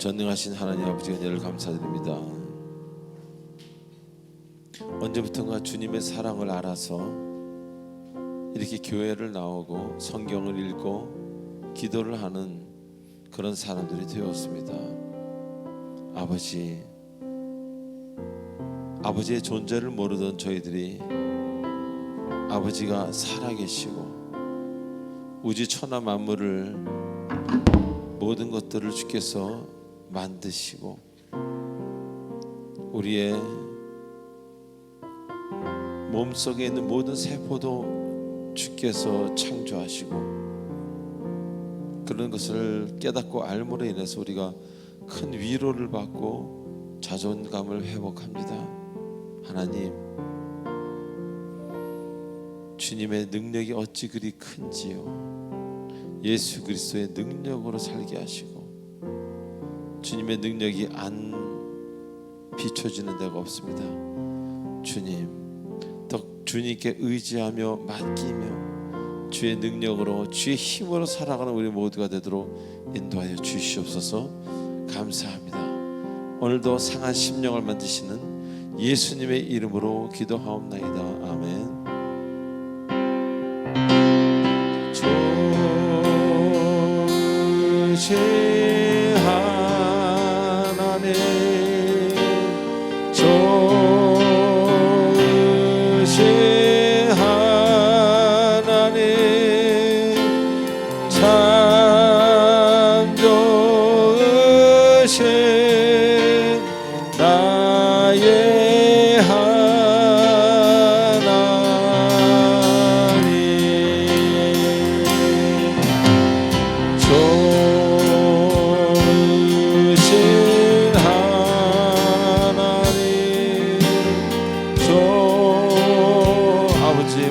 전능하신 하나님 아버지 은혜를 감사드립니다. 언제부턴가 주님의 사랑을 알아서 이렇게 교회를 나오고 성경을 읽고 기도를 하는 그런 사람들이 되었습니다. 아버지의 존재를 모르던 저희들이 아버지가 살아계시고 우주 천하 만물을 모든 것들을 주께서 만드시고 우리의 몸속에 있는 모든 세포도 주께서 창조하시고 그런 것을 깨닫고 알므로 인해서 우리가 큰 위로를 받고 자존감을 회복합니다. 하나님, 주님의 능력이 어찌 그리 큰지요. 예수 그리스도의 능력으로 살게 하시고 주님의 능력이 안 비춰지는 데가 없습니다. 주님, 더 주님께 의지하며 맡기며 주의 능력으로 주의 힘으로 살아가는 우리 모두가 되도록 인도하여 주시옵소서. 감사합니다. 오늘도 상한 심령을 만드시는 예수님의 이름으로 기도하옵나이다. 아멘.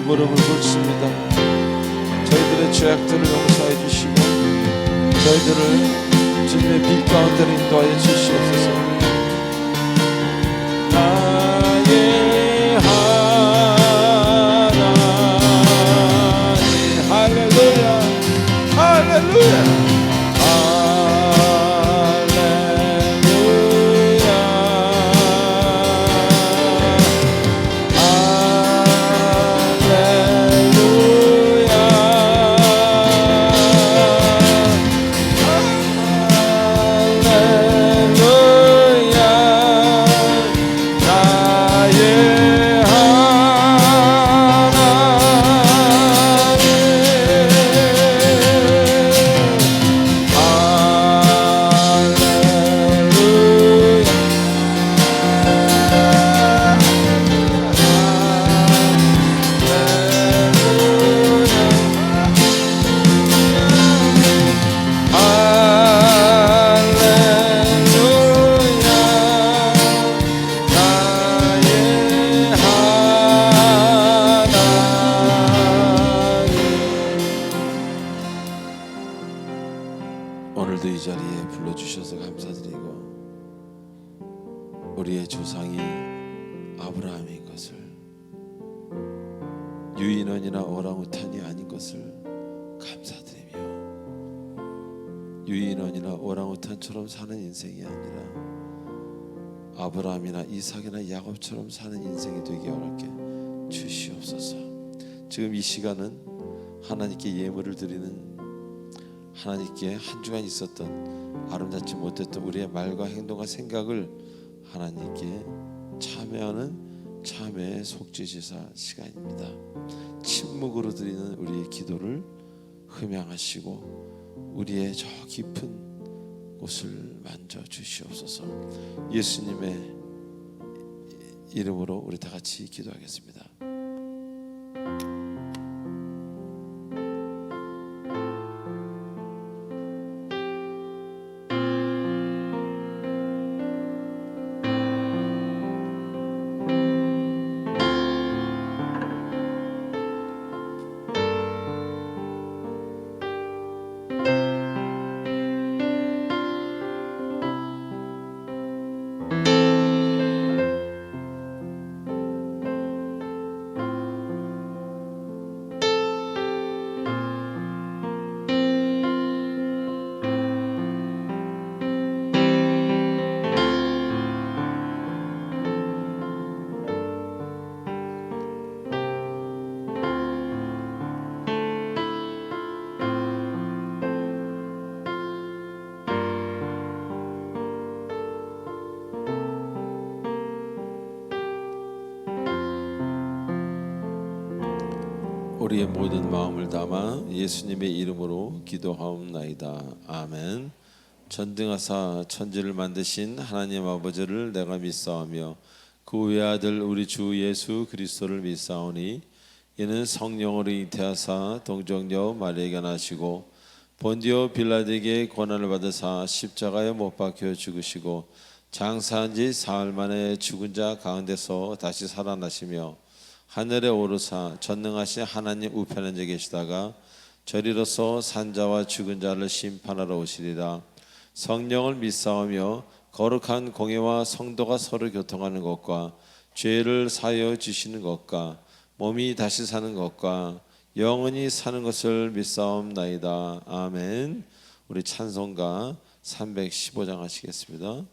무릎을 꿇습니다. 저희들의 죄악들을 용서해 주시고 저희들을 주님의 빛 가운데로 인도하여 주시옵소서. 나의 하나님, 할렐루야, 할렐루야. 오늘도 이 자리에 불러주셔서 감사드리고 우리의 조상이 아브라함인 것을 유인원이나 오랑우탄이 아닌 것을 감사드리며 유인원이나 오랑우탄처럼 사는 인생이 아니라 아브라함이나 이삭이나 야곱처럼 사는 인생이 되게 어렵게 주시옵소서. 지금 이 시간은 하나님께 예물을 드리는 하나님께 한 주간 있었던 아름답지 못했던 우리의 말과 행동과 생각을 하나님께 참여하는 참회의 속죄제사 시간입니다. 침묵으로 드리는 우리의 기도를 흠양하시고 우리의 저 깊은 곳을 만져 주시옵소서. 예수님의 이름으로 우리 다 같이 기도하겠습니다. 우리의 모든 마음을 담아 예수님의 이름으로 기도하옵나이다. 아멘. 전등하사 천지를 만드신 하나님 아버지를 내가 믿사오며 그 외아들 우리 주 예수 그리스도를 믿사오니 이는 성령으로 잉태하사 동정녀 마리아에게 나시고 본디오 빌라드에게 고난을 받으사 십자가에 못 박혀 죽으시고 장사한 지 사흘 만에 죽은 자 가운데서 다시 살아나시며 하늘에 오르사 전능하신 하나님 우편에 앉아 계시다가 저리로서 산자와 죽은 자를 심판하러 오시리라. 성령을 믿사오며 거룩한 공예와 성도가 서로 교통하는 것과 죄를 사하여 주시는 것과 몸이 다시 사는 것과 영원히 사는 것을 믿사옵나이다. 아멘. 우리 찬송가 315장 하시겠습니다.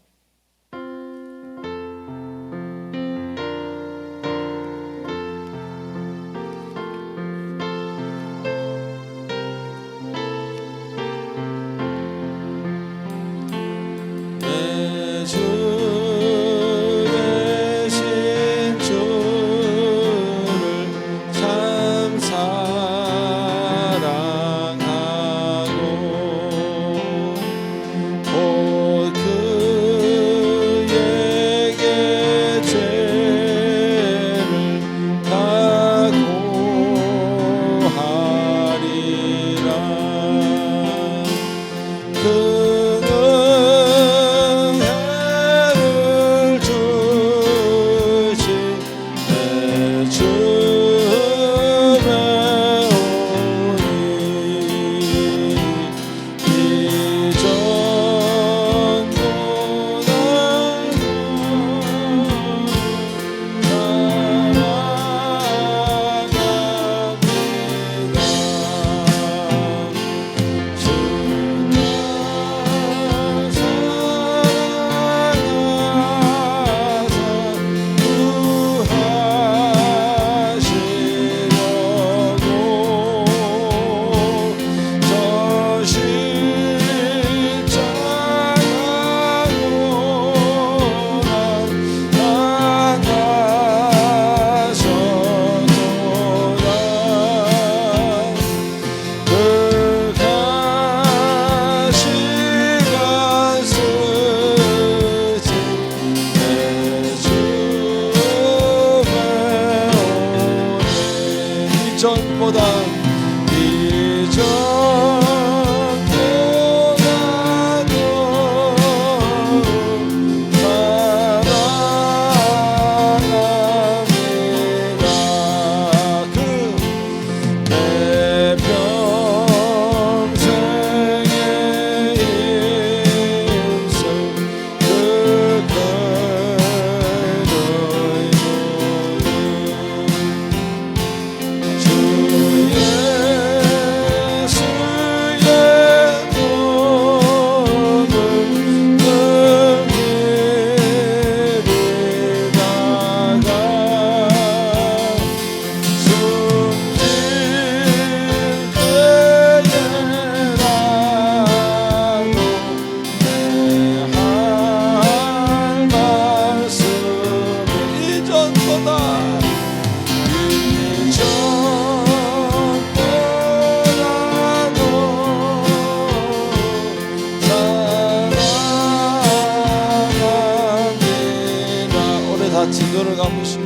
진노를 갚으시고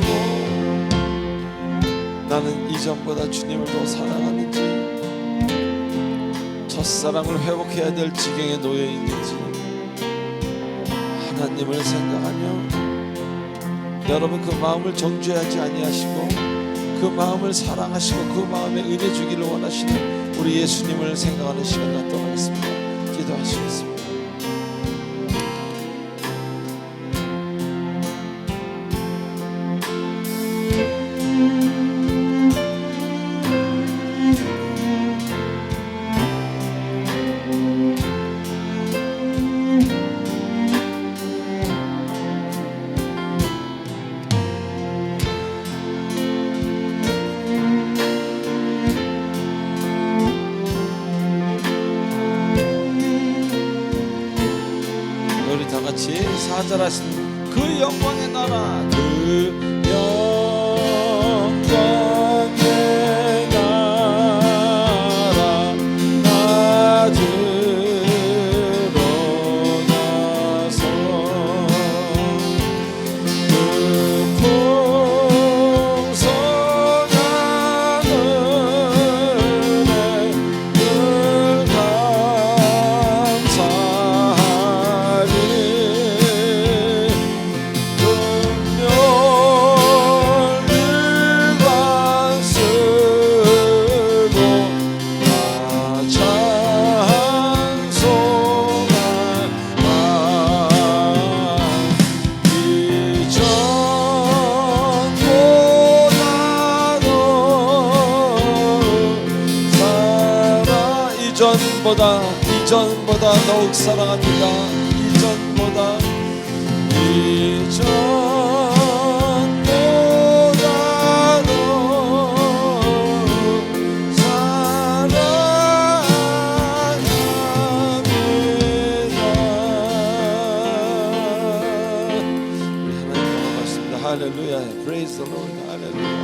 나는 이전보다 주님을 더 사랑하는지 첫사랑을 회복해야 될 지경에 놓여 있는지 하나님을 생각하며 여러분 그 마음을 정죄하지 아니하시고 그 마음을 사랑하시고 그 마음에 은혜 주기를 원하시는 우리 예수님을 생각하는 시간 갖도록 하겠습니다. 기도하시겠습니다. 사절하신 그 영광의 나라 그 영광의 나라 이전보다 더욱 사랑합니다. 이전보다 더 사랑합니다. 우리 하나님 고맙습니다. 할렐루야. Praise the Lord. 할렐루야.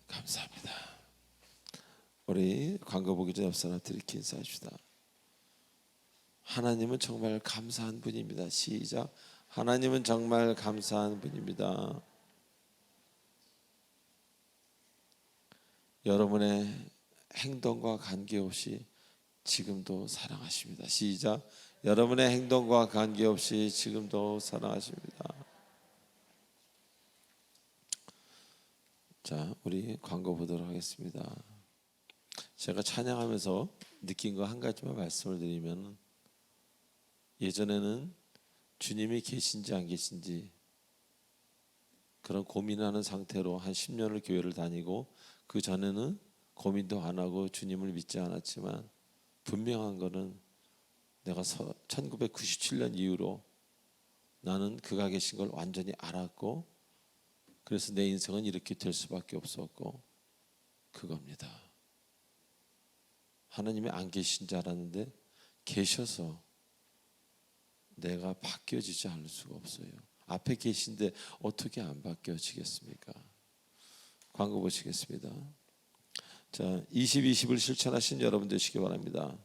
감사합니다. 우리 광고 보기 전에 옆 사람한테 이렇게 인사합시다. 하나님은 정말 감사한 분입니다. 시작. 하나님은 정말 감사한 분입니다. 여러분의 행동과 관계없이 지금도 사랑하십니다. 시작. 여러분의 행동과 관계없이 지금도 사랑하십니다. 자, 우리 광고 보도록 하겠습니다. 제가 찬양하면서 느낀 거 한 가지만 말씀을 드리면, 예전에는 주님이 계신지 안 계신지 그런 고민하는 상태로 한 10년을 교회를 다니고, 그 전에는 고민도 안 하고 주님을 믿지 않았지만, 분명한 거는 내가 1997년 이후로 나는 그가 계신 걸 완전히 알았고, 그래서 내 인생은 이렇게 될 수밖에 없었고, 그겁니다. 하나님이 안 계신 줄 알았는데 계셔서 내가 바뀌어지지 않을 수가 없어요. 앞에 계신데 어떻게 안 바뀌어지겠습니까? 광고 보시겠습니다. 자, 20을 실천하신 여러분 되시기 바랍니다.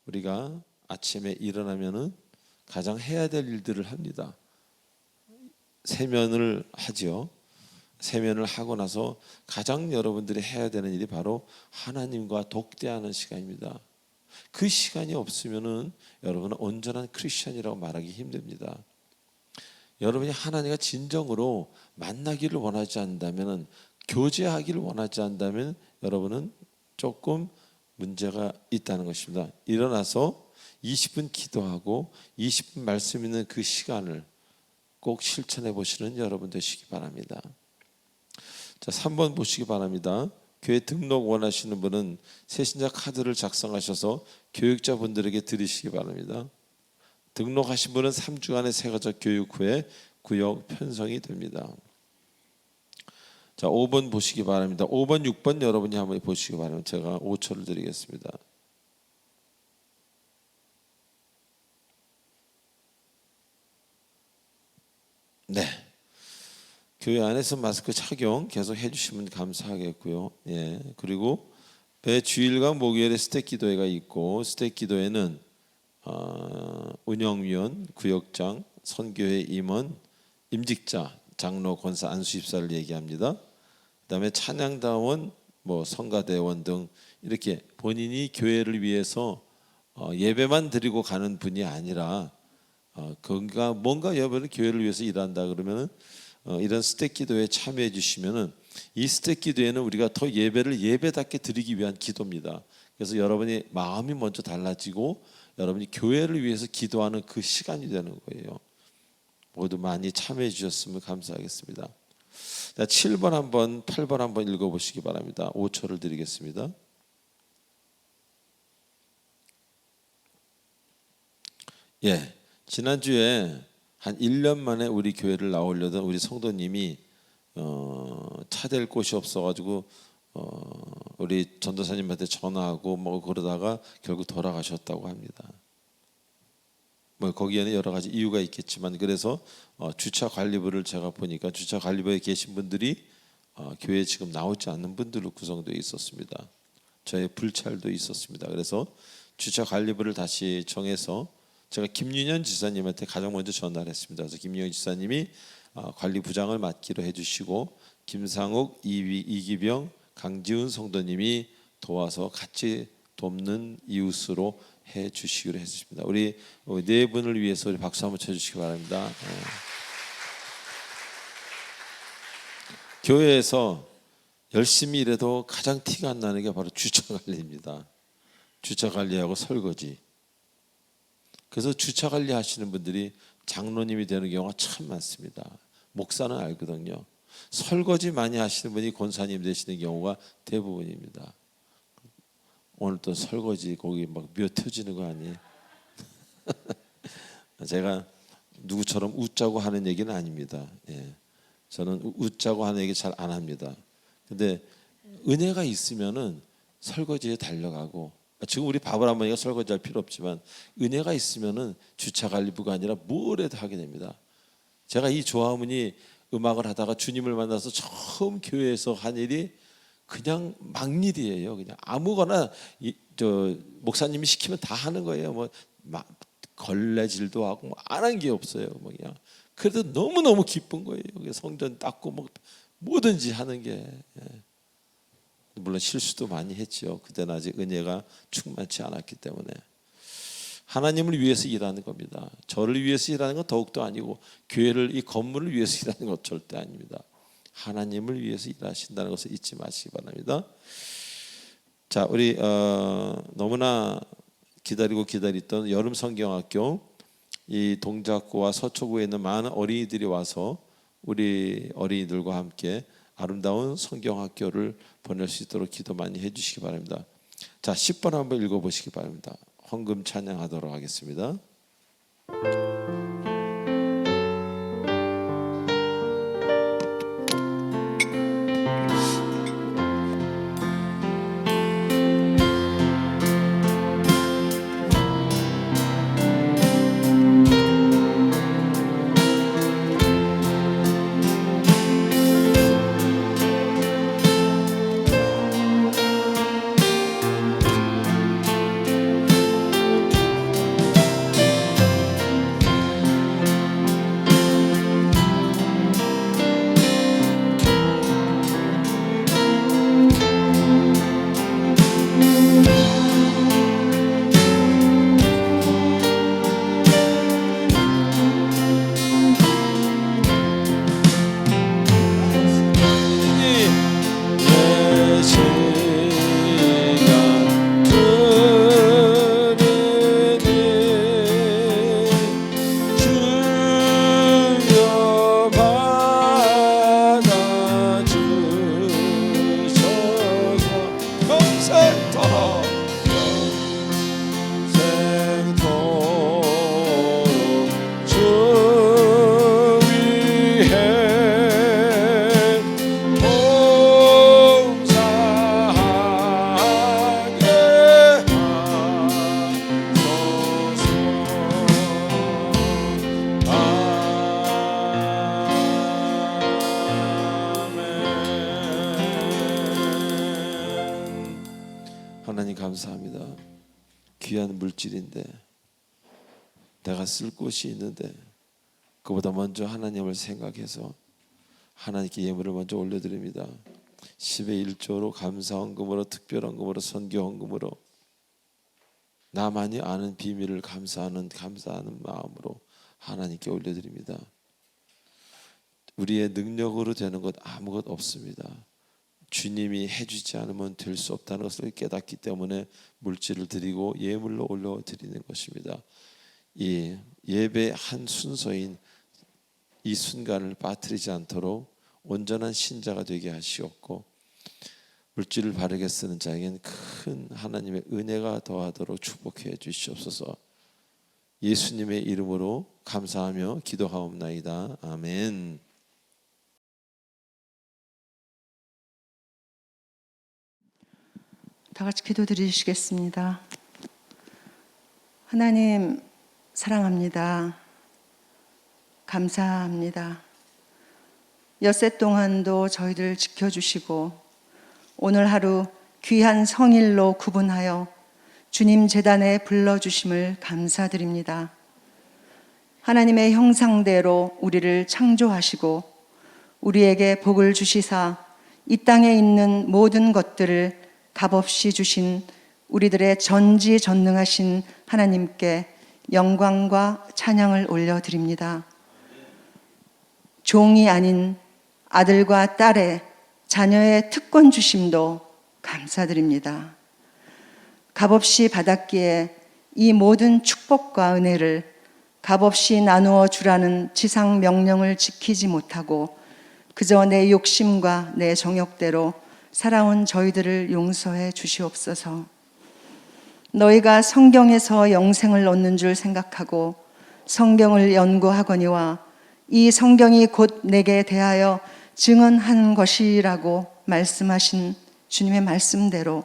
우리가 아침에 일어나면은 가장 해야 될 일들을 합니다. 세면을 하죠. 세면을 하고 나서 가장 여러분들이 해야 되는 일이 바로 하나님과 독대하는 시간입니다. 그 시간이 없으면은 여러분은 온전한 크리스천이라고 말하기 힘듭니다. 여러분이 하나님과 진정으로 만나기를 원하지 않는다면, 교제하기를 원하지 않는다면 여러분은 조금 문제가 있다는 것입니다. 일어나서 20분 기도하고 20분 말씀 있는 그 시간을 꼭 실천해 보시는 여러분 되시기 바랍니다. 자, 3번 보시기 바랍니다. 교회 등록 원하시는 분은 새신자 카드를 작성하셔서 교육자분들에게 드리시기 바랍니다. 등록하신 분은 3주간의 세가족 교육 후에 구역 편성이 됩니다. 자, 5번 보시기 바랍니다. 5번, 6번 여러분이 한번 보시기 바랍니다. 제가 5초를 드리겠습니다. 네. 교회 안에서 마스크 착용 계속 해주시면 감사하겠고요. 예. 그리고 매 주일과 목요일에 스택 기도회가 있고, 스택 기도회는 운영위원, 구역장, 선교회 임원, 임직자, 장로, 권사, 안수집사를 얘기합니다. 그다음에 찬양다원, 성가대원 등 이렇게 본인이 교회를 위해서 예배만 드리고 가는 분이 아니라 뭔가 여러분은 교회를 위해서 일한다 그러면은 이런 스택 기도에 참여해 주시면은, 이 스택 기도에는 우리가 더 예배를 예배답게 드리기 위한 기도입니다. 그래서 여러분이 마음이 먼저 달라지고 여러분이 교회를 위해서 기도하는 그 시간이 되는 거예요. 모두 많이 참여해 주셨으면 감사하겠습니다. 7번 한번, 8번 한번 읽어보시기 바랍니다. 5초를 드리겠습니다. 예, 지난주에 한 1년 만에 우리 교회를 나오려던 우리 성도님이 차댈 곳이 없어가지고 우리 전도사님한테 전화하고 그러다가 결국 돌아가셨다고 합니다. 거기에는 여러 가지 이유가 있겠지만, 그래서 주차 관리부를 제가 보니까 주차 관리부에 계신 분들이 교회에 지금 나오지 않는 분들로 구성되어 있었습니다. 저의 불찰도 있었습니다. 그래서 주차 관리부를 다시 정해서 제가 김윤현 지사님한테 가장 먼저 전화를 했습니다. 그래서 김윤현 지사님이 관리부장을 맡기로 해주시고, 김상욱, 이기병, 강지훈 성도님이 도와서 같이 돕는 이웃으로 해주시기로 했습니다. 우리 네 분을 위해서 우리 박수 한번 쳐주시기 바랍니다. 교회에서 열심히 일해도 가장 티가 안 나는 게 바로 주차 관리입니다. 주차 관리하고 설거지. 그래서 주차 관리 하시는 분들이 장로님이 되는 경우가 참 많습니다. 목사는 알거든요. 설거지 많이 하시는 분이 권사님 되시는 경우가 대부분입니다. 오늘 또 설거지 거기 막 몇 터지는 거 아니에요? 제가 누구처럼 웃자고 하는 얘기는 아닙니다. 예. 저는 웃자고 하는 얘기 잘 안 합니다. 근데 은혜가 있으면은 설거지에 달려가고, 지금 우리 밥을 한 번이가 설거지할 필요 없지만 은혜가 있으면은 주차 관리부가 아니라 뭘 해도 하게 됩니다. 제가 이 조화문이 음악을 하다가 주님을 만나서 처음 교회에서 한 일이 그냥 막일이에요. 그냥 아무거나 목사님이 시키면 다 하는 거예요. 뭐 걸레질도 하고 뭐 안 한 게 없어요. 뭐 그냥 그래도 너무 너무 기쁜 거예요. 성전 닦고 뭐 뭐든지 하는 게. 물론 실수도 많이 했죠. 그때는 아직 은혜가 충만치 않았기 때문에. 하나님을 위해서 일하는 겁니다. 저를 위해서 일하는 건 더욱도 아니고, 교회를, 이 건물을 위해서 일하는 건 절대 아닙니다. 하나님을 위해서 일하신다는 것을 잊지 마시기 바랍니다. 자, 우리 너무나 기다리고 기다렸던 여름 성경학교, 이 동작구와 서초구에 있는 많은 어린이들이 와서 우리 어린이들과 함께 아름다운 성경학교를 보낼 수 있도록 기도 많이 해주시기 바랍니다. 자, 10번 한번 읽어보시기 바랍니다. 헌금 찬양하도록 하겠습니다. 하나님 감사합니다. 귀한 물질인데, 내가 쓸 곳이 있는데 그보다 먼저 하나님을 생각해서 하나님께 예물을 먼저 올려드립니다. 10의 1조로 감사헌금으로, 특별헌금으로, 선교헌금으로, 나만이 아는 비밀을 감사하는 마음으로 하나님께 올려드립니다. 우리의 능력으로 되는 것 아무것 없습니다. 주님이 해주지 않으면 될 수 없다는 것을 깨닫기 때문에 물질을 드리고 예물로 올려드리는 것입니다. 이 예배 한 순서인 이 순간을 빠뜨리지 않도록 온전한 신자가 되게 하시옵고, 물질을 바르게 쓰는 자에겐 큰 하나님의 은혜가 더하도록 축복해 주시옵소서. 예수님의 이름으로 감사하며 기도하옵나이다. 아멘. 다 같이 기도드리시겠습니다. 하나님 사랑합니다. 감사합니다. 엿새 동안도 저희들 지켜주시고 오늘 하루 귀한 성일로 구분하여 주님 제단에 불러주심을 감사드립니다. 하나님의 형상대로 우리를 창조하시고 우리에게 복을 주시사 이 땅에 있는 모든 것들을 값없이 주신 우리들의 전지전능하신 하나님께 영광과 찬양을 올려드립니다. 종이 아닌 아들과 딸의 자녀의 특권 주심도 감사드립니다. 값없이 받았기에 이 모든 축복과 은혜를 값없이 나누어 주라는 지상 명령을 지키지 못하고 그저 내 욕심과 내 정욕대로 살아온 저희들을 용서해 주시옵소서. 너희가 성경에서 영생을 얻는 줄 생각하고 성경을 연구하거니와 이 성경이 곧 내게 대하여 증언한 것이라고 말씀하신 주님의 말씀대로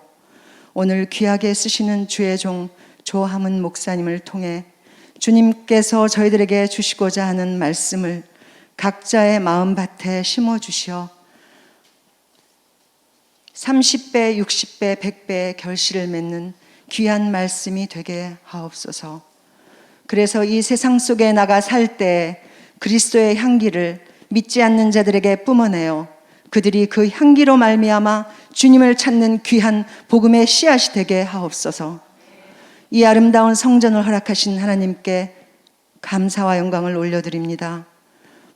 오늘 귀하게 쓰시는 주의 종 조함은 목사님을 통해 주님께서 저희들에게 주시고자 하는 말씀을 각자의 마음밭에 심어주시어 30배, 60배, 100배의 결실을 맺는 귀한 말씀이 되게 하옵소서. 그래서 이 세상 속에 나가 살 때 그리스도의 향기를 믿지 않는 자들에게 뿜어내어 그들이 그 향기로 말미암아 주님을 찾는 귀한 복음의 씨앗이 되게 하옵소서. 이 아름다운 성전을 허락하신 하나님께 감사와 영광을 올려드립니다.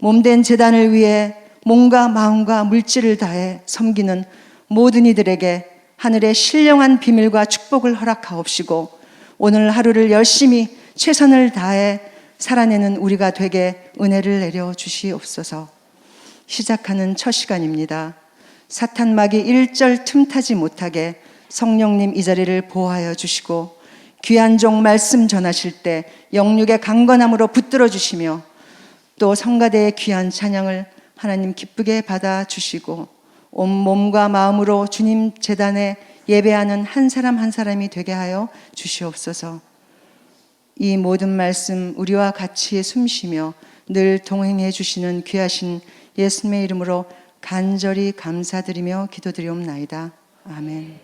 몸된 제단을 위해 몸과 마음과 물질을 다해 섬기는 모든 이들에게 하늘의 신령한 비밀과 축복을 허락하옵시고 오늘 하루를 열심히 최선을 다해 살아내는 우리가 되게 은혜를 내려 주시옵소서. 시작하는 첫 시간입니다. 사탄 마귀 일절 틈타지 못하게 성령님 이 자리를 보호하여 주시고 귀한 종 말씀 전하실 때 영육의 강건함으로 붙들어 주시며 또 성가대의 귀한 찬양을 하나님 기쁘게 받아 주시고 온 몸과 마음으로 주님 제단에 예배하는 한 사람 한 사람이 되게 하여 주시옵소서. 이 모든 말씀 우리와 같이 숨쉬며 늘 동행해 주시는 귀하신 예수님의 이름으로 간절히 감사드리며 기도드리옵나이다. 아멘.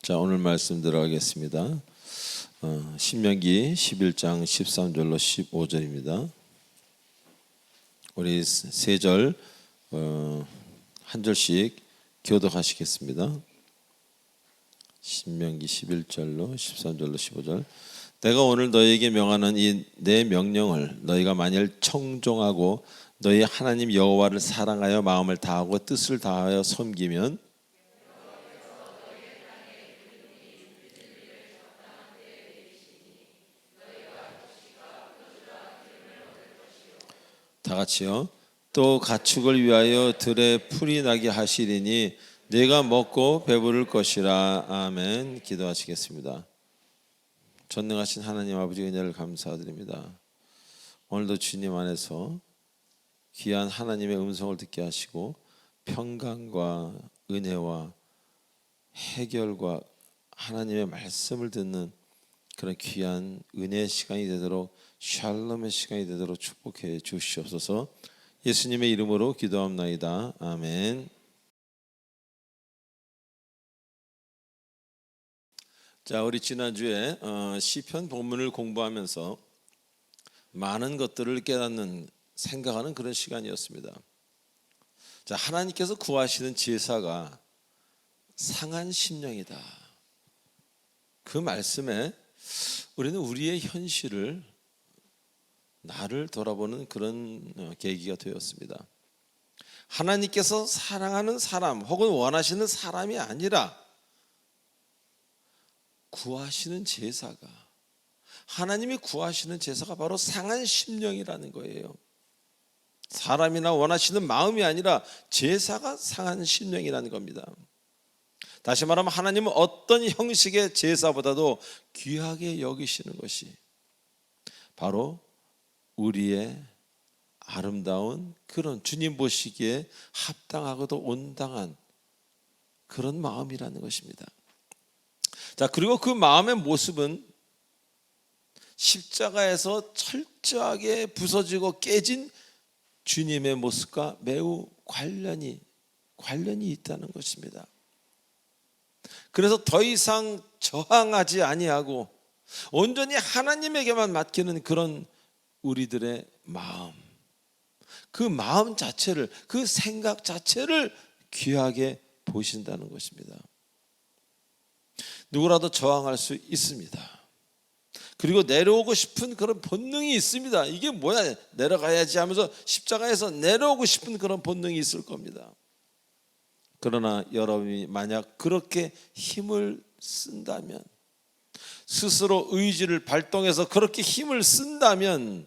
자, 오늘 말씀 들어가겠습니다. 신명기 11장 13절로 15절입니다. 우리 세 절 한 절씩 교독하시겠습니다. 신명기 11절로 13절로 15절. 내가 오늘 너희에게 명하는 이 내 명령을 너희가 만일 청종하고 너희 하나님 여호와를 사랑하여 마음을 다하고 뜻을 다하여 섬기면 다 같이요. 또 가축을 위하여 들에 풀이 나게 하시리니 내가 먹고 배부를 것이라. 아멘. 기도하시겠습니다. 전능하신 하나님 아버지 은혜를 감사드립니다. 오늘도 주님 안에서 귀한 하나님의 음성을 듣게 하시고 평강과 은혜와 해결과 하나님의 말씀을 듣는 그런 귀한 은혜의 시간이 되도록 샬롬의 시간이 되도록 축복해 주시옵소서. 예수님의 이름으로 기도합나이다. 아멘. 자, 우리 지난주에 시편 본문을 공부하면서 많은 것들을 깨닫는 생각하는 그런 시간이었습니다. 자, 하나님께서 구하시는 제사가 상한 심령이다. 그 말씀에 우리는 우리의 현실을 나를 돌아보는 그런 계기가 되었습니다. 하나님께서 사랑하는 사람 혹은 원하시는 사람이 아니라 구하시는 제사가, 하나님이 구하시는 제사가 바로 상한 심령이라는 거예요. 사람이나 원하시는 마음이 아니라 제사가 상한 심령이라는 겁니다. 다시 말하면 하나님은 어떤 형식의 제사보다도 귀하게 여기시는 것이 바로 우리의 아름다운 그런 주님 보시기에 합당하고도 온당한 그런 마음이라는 것입니다. 자, 그리고 그 마음의 모습은 십자가에서 철저하게 부서지고 깨진 주님의 모습과 매우 관련이 있다는 것입니다. 그래서 더 이상 저항하지 아니하고 온전히 하나님에게만 맡기는 그런 우리들의 마음, 그 마음 자체를, 그 생각 자체를 귀하게 보신다는 것입니다. 누구라도 저항할 수 있습니다. 그리고 내려오고 싶은 그런 본능이 있습니다. 이게 뭐야, 내려가야지 하면서 십자가에서 내려오고 싶은 그런 본능이 있을 겁니다. 그러나 여러분이 만약 그렇게 힘을 쓴다면, 스스로 의지를 발동해서 그렇게 힘을 쓴다면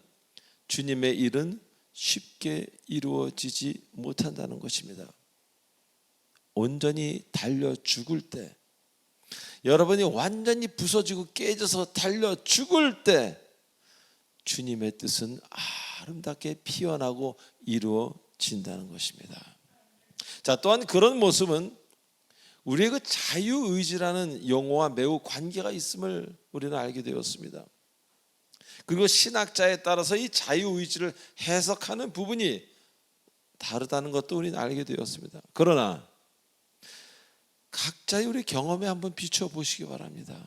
주님의 일은 쉽게 이루어지지 못한다는 것입니다. 온전히 달려 죽을 때, 여러분이 완전히 부서지고 깨져서 달려 죽을 때 주님의 뜻은 아름답게 피어나고 이루어진다는 것입니다. 자, 또한 그런 모습은 우리의 그 자유의지라는 용어와 매우 관계가 있음을 우리는 알게 되었습니다. 그리고 신학자에 따라서 이 자유의지를 해석하는 부분이 다르다는 것도 우리는 알게 되었습니다. 그러나 각자의 우리 경험에 한번 비춰보시기 바랍니다.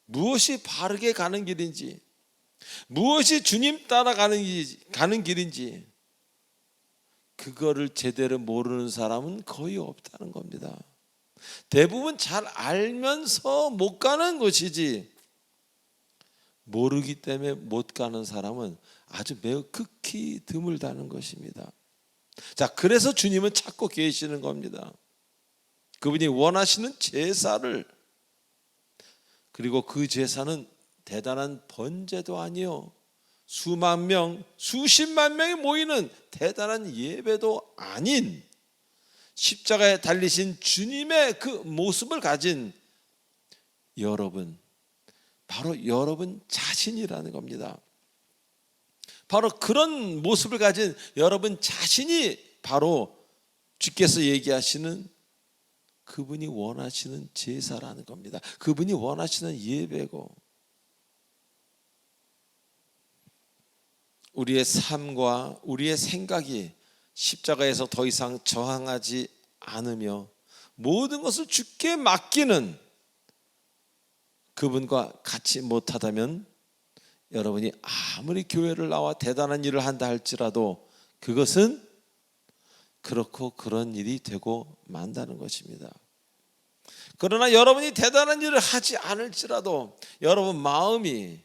무엇이 바르게 가는 길인지, 무엇이 주님 따라가는 길인지 그거를 제대로 모르는 사람은 거의 없다는 겁니다. 대부분 잘 알면서 못 가는 것이지, 모르기 때문에 못 가는 사람은 아주 매우 극히 드물다는 것입니다. 자, 그래서 주님은 찾고 계시는 겁니다. 그분이 원하시는 제사를, 그리고 그 제사는 대단한 번제도 아니요, 수만 명, 수십만 명이 모이는 대단한 예배도 아닌 십자가에 달리신 주님의 그 모습을 가진 여러분, 바로 여러분 자신이라는 겁니다. 바로 그런 모습을 가진 여러분 자신이 바로 주께서 얘기하시는 그분이 원하시는 제사라는 겁니다. 그분이 원하시는 예배고, 우리의 삶과 우리의 생각이 십자가에서 더 이상 저항하지 않으며 모든 것을 주께 맡기는 그분과 같이 못하다면 여러분이 아무리 교회를 나와 대단한 일을 한다 할지라도 그것은 그렇고 그런 일이 되고 만다는 것입니다. 그러나 여러분이 대단한 일을 하지 않을지라도 여러분 마음이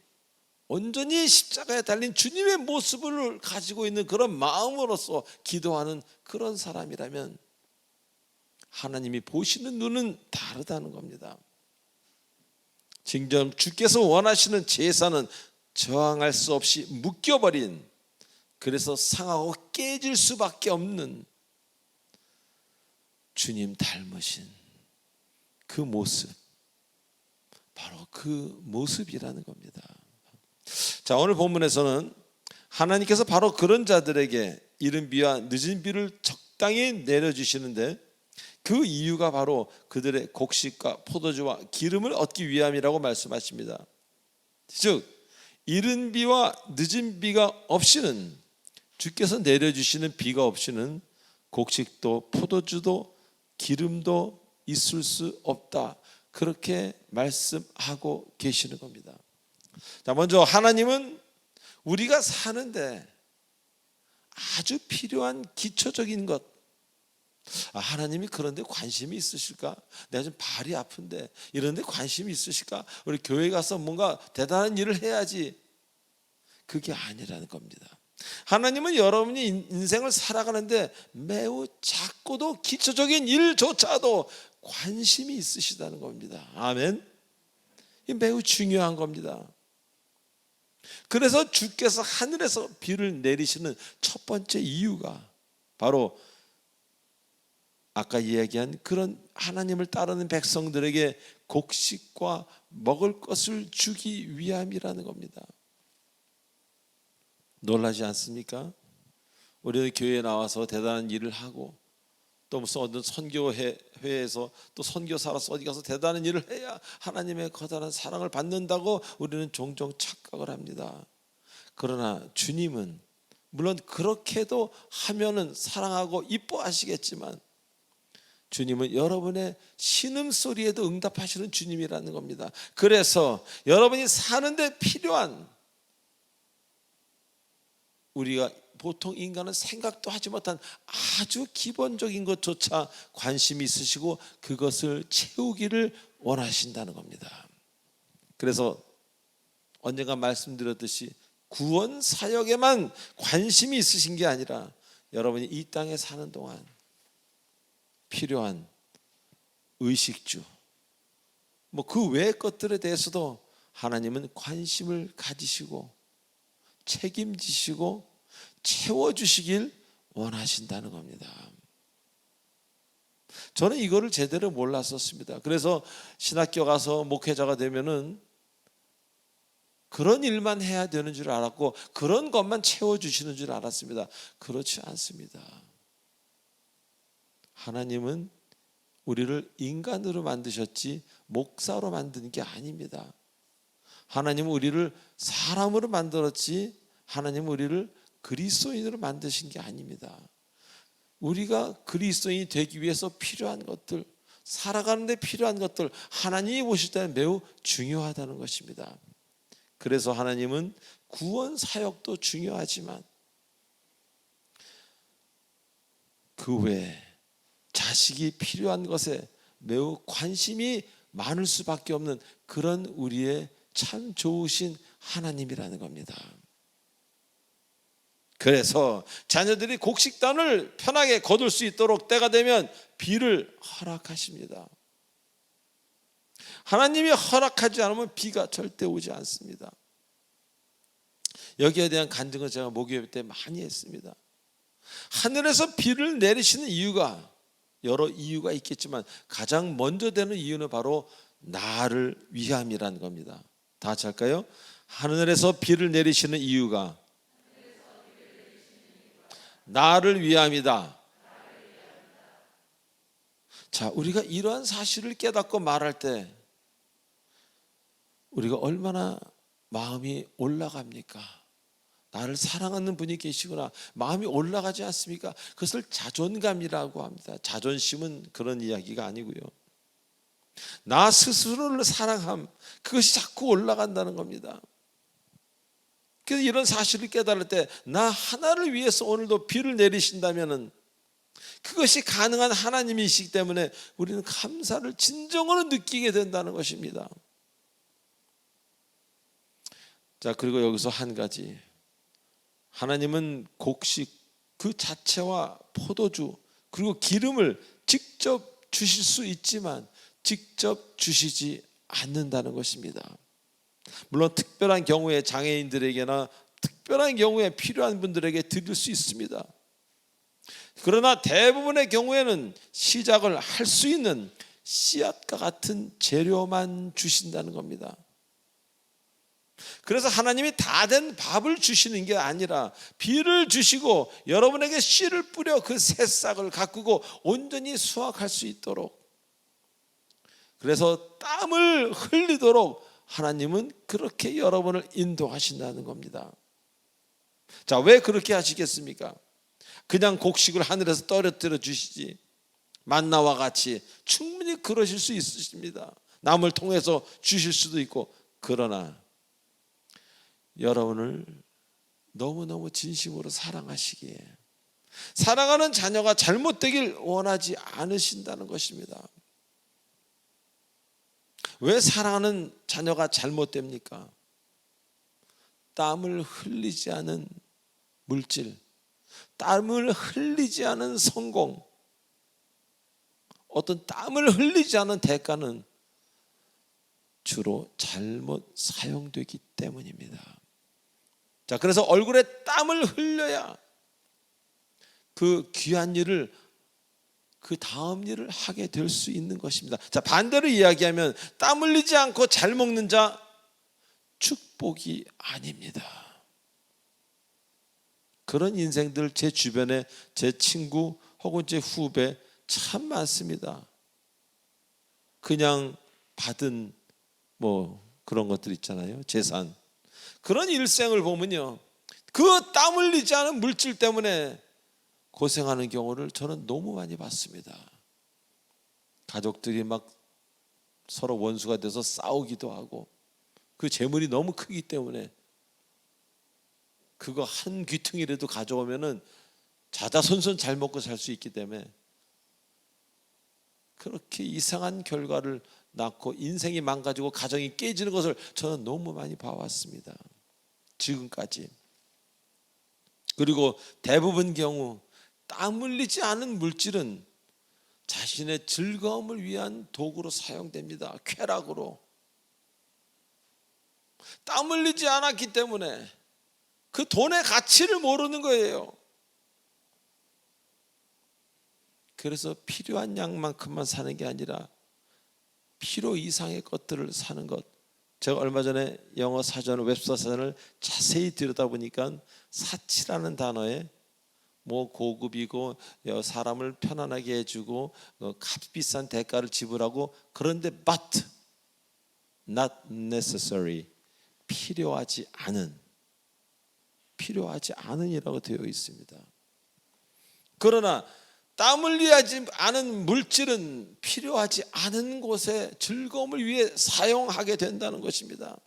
온전히 십자가에 달린 주님의 모습을 가지고 있는 그런 마음으로서 기도하는 그런 사람이라면 하나님이 보시는 눈은 다르다는 겁니다. 지금 주께서 원하시는 제사는 저항할 수 없이 묶여버린, 그래서 상하고 깨질 수밖에 없는 주님 닮으신 그 모습, 바로 그 모습이라는 겁니다. 자, 오늘 본문에서는 하나님께서 바로 그런 자들에게 이른 비와 늦은 비를 적당히 내려주시는데 그 이유가 바로 그들의 곡식과 포도주와 기름을 얻기 위함이라고 말씀하십니다. 즉 이른 비와 늦은 비가 없이는, 주께서 내려주시는 비가 없이는 곡식도 포도주도 기름도 있을 수 없다, 그렇게 말씀하고 계시는 겁니다. 자, 먼저 하나님은 우리가 사는데 아주 필요한 기초적인 것, 하나님이 그런데 관심이 있으실까? 내가 좀 발이 아픈데 이런데 관심이 있으실까? 우리 교회 가서 뭔가 대단한 일을 해야지, 그게 아니라는 겁니다. 하나님은 여러분이 인생을 살아가는데 매우 작고도 기초적인 일조차도 관심이 있으시다는 겁니다. 아멘. 이 매우 중요한 겁니다. 그래서 주께서 하늘에서 비를 내리시는 첫 번째 이유가 바로 아까 이야기한 그런 하나님을 따르는 백성들에게 곡식과 먹을 것을 주기 위함이라는 겁니다. 놀라지 않습니까? 우리는 교회에 나와서 대단한 일을 하고 또 무슨 어떤 선교회에서 또 선교사로서 어디 가서 대단한 일을 해야 하나님의 거대한 사랑을 받는다고 우리는 종종 착각을 합니다. 그러나 주님은 물론 그렇게도 하면은 사랑하고 이뻐하시겠지만 주님은 여러분의 신음소리에도 응답하시는 주님이라는 겁니다. 그래서 여러분이 사는데 필요한, 우리가 보통 인간은 생각도 하지 못한 아주 기본적인 것조차 관심이 있으시고 그것을 채우기를 원하신다는 겁니다. 그래서 언젠가 말씀드렸듯이 구원 사역에만 관심이 있으신 게 아니라 여러분이 이 땅에 사는 동안 필요한 의식주, 그 외의 것들에 대해서도 하나님은 관심을 가지시고 책임지시고 채워주시길 원하신다는 겁니다. 저는 이거를 제대로 몰랐었습니다. 그래서 신학교 가서 목회자가 되면은 그런 일만 해야 되는 줄 알았고 그런 것만 채워주시는 줄 알았습니다. 그렇지 않습니다. 하나님은 우리를 인간으로 만드셨지 목사로 만든 게 아닙니다. 하나님은 우리를 사람으로 만들었지 하나님은 우리를 그리스도인으로 만드신 게 아닙니다. 우리가 그리스도인이 되기 위해서 필요한 것들, 살아가는 데 필요한 것들 하나님이 보실 때는 매우 중요하다는 것입니다. 그래서 하나님은 구원 사역도 중요하지만 그 외에 자식이 필요한 것에 매우 관심이 많을 수밖에 없는 그런 우리의 참 좋으신 하나님이라는 겁니다. 그래서 자녀들이 곡식단을 편하게 거둘 수 있도록 때가 되면 비를 허락하십니다. 하나님이 허락하지 않으면 비가 절대 오지 않습니다. 여기에 대한 간증을 제가 목요일 때 많이 했습니다. 하늘에서 비를 내리시는 이유가 여러 이유가 있겠지만 가장 먼저 되는 이유는 바로 나를 위함이라는 겁니다. 다 같이 할까요? 하늘에서 비를 내리시는 이유가 나를 위함이다. 자, 우리가 이러한 사실을 깨닫고 말할 때 우리가 얼마나 마음이 올라갑니까? 나를 사랑하는 분이 계시구나. 마음이 올라가지 않습니까? 그것을 자존감이라고 합니다. 자존심은 그런 이야기가 아니고요. 나 스스로를 사랑함, 그것이 자꾸 올라간다는 겁니다. 그래서 이런 사실을 깨달을 때 나 하나를 위해서 오늘도 비를 내리신다면 그것이 가능한 하나님이시기 때문에 우리는 감사를 진정으로 느끼게 된다는 것입니다. 자, 그리고 여기서 한 가지, 하나님은 곡식 그 자체와 포도주 그리고 기름을 직접 주실 수 있지만 직접 주시지 않는다는 것입니다. 물론 특별한 경우에 장애인들에게나 특별한 경우에 필요한 분들에게 드릴 수 있습니다. 그러나 대부분의 경우에는 시작을 할 수 있는 씨앗과 같은 재료만 주신다는 겁니다. 그래서 하나님이 다 된 밥을 주시는 게 아니라 비를 주시고 여러분에게 씨를 뿌려 그 새싹을 가꾸고 온전히 수확할 수 있도록, 그래서 땀을 흘리도록 하나님은 그렇게 여러분을 인도하신다는 겁니다. 자, 왜 그렇게 하시겠습니까? 그냥 곡식을 하늘에서 떨어뜨려 주시지 만나와 같이 충분히 그러실 수 있으십니다. 남을 통해서 주실 수도 있고, 그러나 여러분을 너무너무 진심으로 사랑하시기에 사랑하는 자녀가 잘못되길 원하지 않으신다는 것입니다. 왜 사랑하는 자녀가 잘못됩니까? 땀을 흘리지 않은 물질, 땀을 흘리지 않은 성공, 어떤 땀을 흘리지 않은 대가는 주로 잘못 사용되기 때문입니다. 자, 그래서 얼굴에 땀을 흘려야 그 귀한 일을, 그 다음 일을 하게 될 수 있는 것입니다. 자, 반대로 이야기하면 땀 흘리지 않고 잘 먹는 자 축복이 아닙니다. 그런 인생들 제 주변에 제 친구 혹은 제 후배 참 많습니다. 그냥 받은 그런 것들 있잖아요. 재산. 그런 일생을 보면요, 그 땀 흘리지 않은 물질 때문에 고생하는 경우를 저는 너무 많이 봤습니다. 가족들이 막 서로 원수가 돼서 싸우기도 하고, 그 재물이 너무 크기 때문에 그거 한 귀퉁이라도 가져오면은 자자손손 잘 먹고 살 수 있기 때문에 그렇게 이상한 결과를 낳고 인생이 망가지고 가정이 깨지는 것을 저는 너무 많이 봐왔습니다. 지금까지. 그리고 대부분 경우 땀 흘리지 않은 물질은 자신의 즐거움을 위한 도구로 사용됩니다. 쾌락으로. 땀 흘리지 않았기 때문에 그 돈의 가치를 모르는 거예요. 그래서 필요한 양만큼만 사는 게 아니라 필요 이상의 것들을 사는 것. 제가 얼마 전에 영어 사전을, 웹서 사전을 자세히 들여다보니까 사치라는 단어에 뭐 고급이고 사람을 편안하게 해주고 값비싼 대가를 지불하고, 그런데 but not necessary, 필요하지 않은이라고 되어 있습니다. 그러나 땀 흘리지 않은 물질은 필요하지 않은 곳에 즐거움을 위해 사용하게 된다는 것입니다.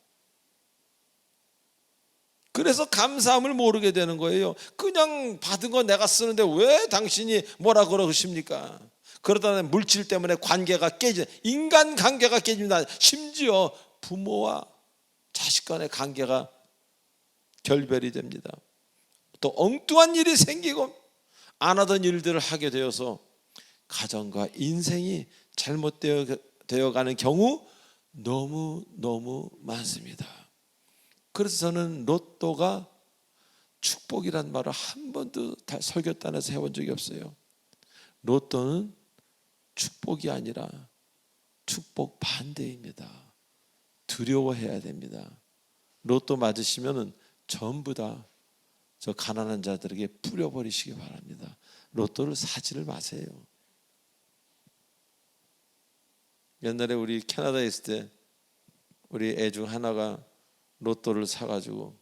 그래서 감사함을 모르게 되는 거예요. 그냥 받은 거 내가 쓰는데 왜 당신이 뭐라 그러십니까? 그러다 물질 때문에 관계가 인간 관계가 깨집니다. 심지어 부모와 자식 간의 관계가 결별이 됩니다. 또 엉뚱한 일이 생기고 안 하던 일들을 하게 되어서 가정과 인생이 잘못되어 가는 경우 너무 많습니다. 그래서 저는 로또가 축복이란 말을 한 번도 설교단에서 해본 적이 없어요. 로또는 축복이 아니라 축복 반대입니다. 두려워해야 됩니다. 로또 맞으시면은 전부 다 저 가난한 자들에게 뿌려버리시기 바랍니다. 로또를 사지를 마세요. 옛날에 우리 캐나다에 있을 때 우리 애 중 하나가 로또를 사가지고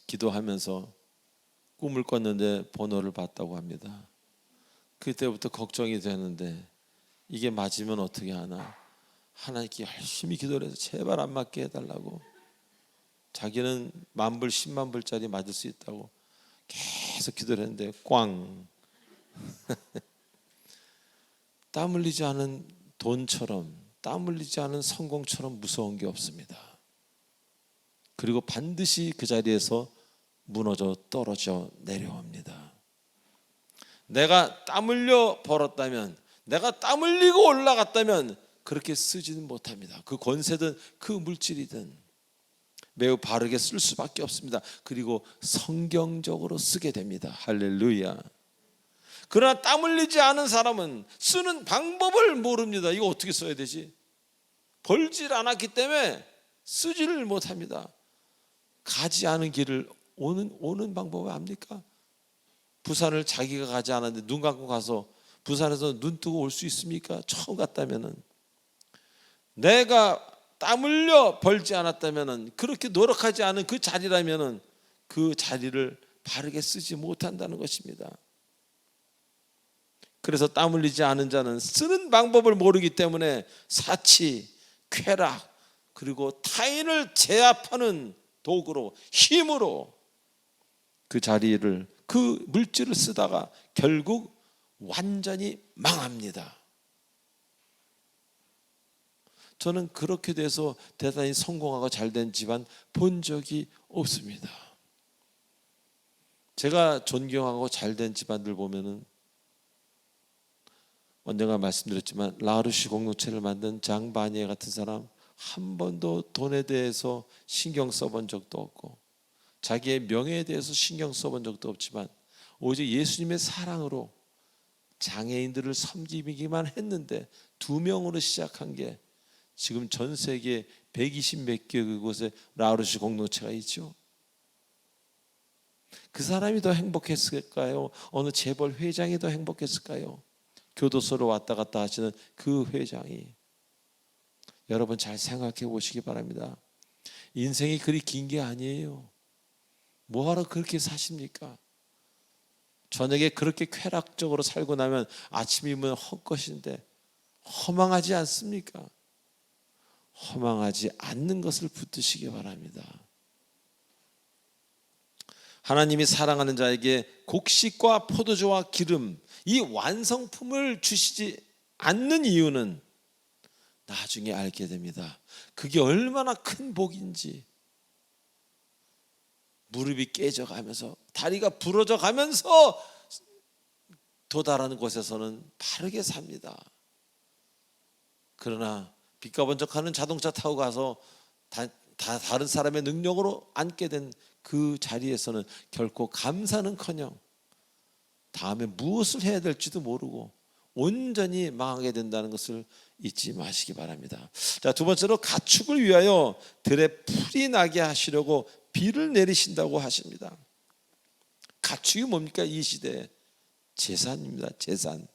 기도하면서 꿈을 꿨는데 번호를 봤다고 합니다. 그때부터 걱정이 되는데 이게 맞으면 어떻게 하나, 하나님께 열심히 기도를 해서 제발 안 맞게 해달라고. 자기는 10,000불 100,000불짜리 맞을 수 있다고 계속 기도를 했는데 꽝. 땀 흘리지 않은 돈처럼, 땀 흘리지 않은 성공처럼 무서운 게 없습니다. 그리고 반드시 그 자리에서 무너져 떨어져 내려옵니다. 내가 땀 흘려 벌었다면, 내가 땀 흘리고 올라갔다면 그렇게 쓰지는 못합니다. 그 권세든 그 물질이든 매우 바르게 쓸 수밖에 없습니다. 그리고 성경적으로 쓰게 됩니다. 할렐루야. 그러나 땀 흘리지 않은 사람은 쓰는 방법을 모릅니다. 이거 어떻게 써야 되지? 벌질 않았기 때문에 쓰지를 못합니다. 가지 않은 길을 오는 방법을 압니까? 부산을 자기가 가지 않았는데 눈 감고 가서 부산에서 눈 뜨고 올 수 있습니까? 처음 갔다면은. 내가 땀 흘려 벌지 않았다면은, 그렇게 노력하지 않은 그 자리라면은 그 자리를 바르게 쓰지 못한다는 것입니다. 그래서 땀 흘리지 않은 자는 쓰는 방법을 모르기 때문에 사치, 쾌락, 그리고 타인을 제압하는 도구로, 힘으로 그 자리를, 그 물질을 쓰다가 결국 완전히 망합니다. 저는 그렇게 돼서 대단히 성공하고 잘된 집안 본 적이 없습니다. 제가 존경하고 잘된 집안들 보면은, 언젠가 말씀드렸지만 라르시 공동체를 만든 장 바니에 같은 사람 한 번도 돈에 대해서 신경 써본 적도 없고 자기의 명예에 대해서 신경 써본 적도 없지만 오직 예수님의 사랑으로 장애인들을 섬기기만 했는데 2명으로 시작한 게 지금 전 세계 120 몇 개 그곳에 라르시 공동체가 있죠. 그 사람이 더 행복했을까요? 어느 재벌 회장이 더 행복했을까요? 교도소로 왔다 갔다 하시는 그 회장이. 여러분 잘 생각해 보시기 바랍니다. 인생이 그리 긴 게 아니에요. 뭐하러 그렇게 사십니까? 저녁에 그렇게 쾌락적으로 살고 나면 아침이면 헛것인데 허망하지 않습니까? 허망하지 않는 것을 붙드시기 바랍니다. 하나님이 사랑하는 자에게 곡식과 포도주와 기름, 이 완성품을 주시지 않는 이유는 나중에 알게 됩니다. 그게 얼마나 큰 복인지. 무릎이 깨져가면서, 다리가 부러져 가면서 도달하는 곳에서는 바르게 삽니다. 그러나 빛과 번쩍하는 자동차 타고 가서 다른 사람의 능력으로 앉게 된 그 자리에서는 결코 감사는커녕 다음에 무엇을 해야 될지도 모르고 온전히 망하게 된다는 것을 잊지 마시기 바랍니다. 자, 두 번째로 가축을 위하여 들에 풀이 나게 하시려고 비를 내리신다고 하십니다. 가축이 뭡니까? 이 시대에 재산입니다. 재산.